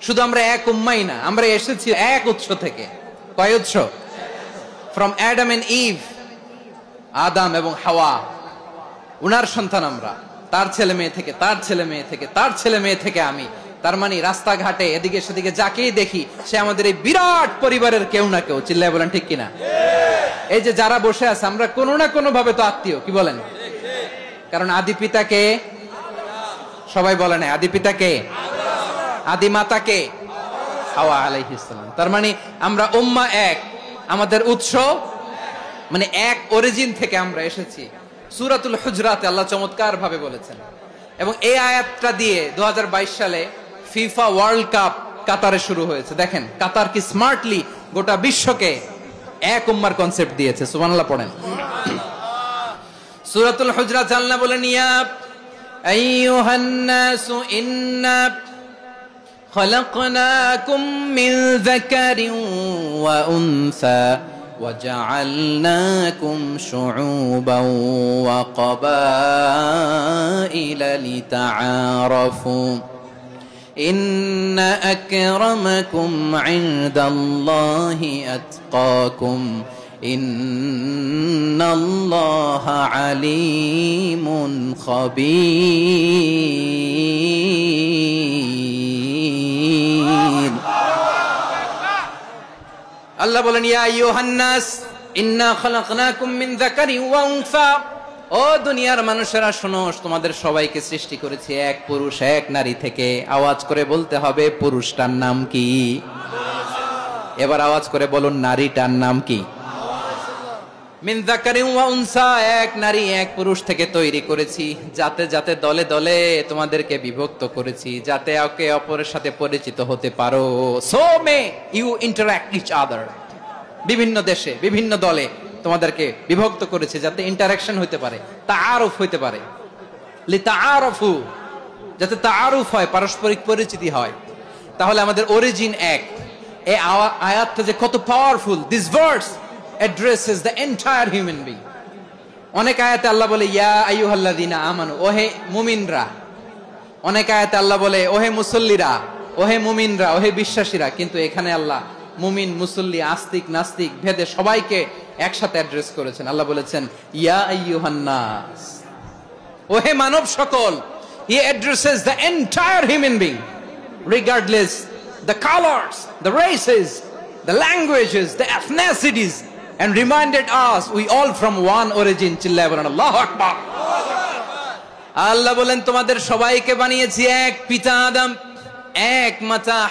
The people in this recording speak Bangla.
শুধু আমরা এক উম্মাই না, আমরা এসেছি এক উৎস থেকে। কয় উৎস? ফ্রম অ্যাডাম এন্ড ইভ, আদম এবং হাওয়া, উনার সন্তান আমরা। তার ছেলে মেয়ে থেকে, তার ছেলে মেয়ে থেকে, তার ছেলে মেয়ে থেকে আমি। তার মানে রাস্তাঘাটে এদিকে সেদিকে যাকেই দেখি সে আমাদের এই বিরাট পরিবারের কেউ না কেউ। চিল্লায় বলেন ঠিক কিনা? এই যে যারা বসে আছে আমরা কোনো না কোনো ভাবে তো আত্মীয়, কি বলেন? কারণ আদি পিতাকে সবাই বলে না, আদি পিতাকে, আদি মাতাকে হাওয়া আলাইহিস সালাম। তার মানে আমরা উম্মাহ এক, আমাদের উৎস মানে এক অরিজিন থেকে আমরা এসেছি। সূরাতুল হুজরাতে আল্লাহ চমৎকার ভাবে বলেছেন। এবং এই আয়াতটা দিয়ে 2022 সালে ফিফা ওয়ার্ল্ড কাপ কাতারে শুরু হয়েছে। দেখেন কাতার কি স্মার্টলি গোটা বিশ্বকে এক উম্মার কনসেপ্ট দিয়েছে। সুবহানাল্লাহ পড়েন। সূরাতুল হুজরাত আল্লাহ বলেন, ইয়া আইয়ুহান নাসু ইন্না খলাকনাকুম মিন যাকারিন ওয়া উনসা وجعلناكم شعوبا وقبائل لتعارفوا إن أكرمكم عند الله أتقاكم إن الله عليم خبير। আল্লাহ বলেন, ইয়া আইয়ুহান নাস ইন্না খালাকনাকুম মিন যাকারিন ওয়া উনসা, ও দুনিয়ার মানুষেরা শোনো, তোমাদের সবাইকে সৃষ্টি করেছি এক পুরুষ এক নারী থেকে। আওয়াজ করে বলতে হবে পুরুষটার নাম কি? এবার আওয়াজ করে বলুন নারীটার নাম কি? মিন যাকারিন ওয়া উনসা, এক নারী এক পুরুষ থেকে তৈরি করেছি। যাতে যাতে দলে দলে তোমাদেরকে বিভক্ত করেছি, যাতে একে অপরের সাথে পরিচিত হতে পারো। So may you interact each other. বিভিন্ন দেশে বিভিন্ন দলে তোমাদেরকে বিভক্ত করেছে যাতে ইন্টারঅ্যাকশন হতে পারে, তাআরুফ হতে পারে। লিতাআরফু, যাতে তাআরুফ হয়, পারস্পরিক পরিচিতি হয়। তাহলে আমাদের অরিজিন এক। এই আয়াতটা যে কত powerful. This verse addresses the entire human being. অনেক আয়াতে আল্লাহ বলে ইয়া আইয়ুহাল্লাযিনা আমানু, ওহে মুমিনরা। অনেক আয়াতে আল্লাহ বলে ওহে মুসল্লিরা, ওহে মুমিনরা, ওহে বিশ্বাসীরা। কিন্তু এখানে আল্লাহ মুমিন মুসল্লি আস্তিক নাস্তিক ভেদে সবাইকে একসাথে অ্যাড্রেস করেছেন। আল্লাহ বলেছেন ইয়া আইয়ুহান নাস, ওহে মানব সকল। He addresses the entire human being regardless the colors, the races, the languages, the ethnicities, and reminded us we all from one origin. চিল্লায় বলেন আল্লাহু আকবার। আল্লাহ বলেন তোমাদের সবাইকে বানিয়েছি এক পিতা আদম, এক মাতা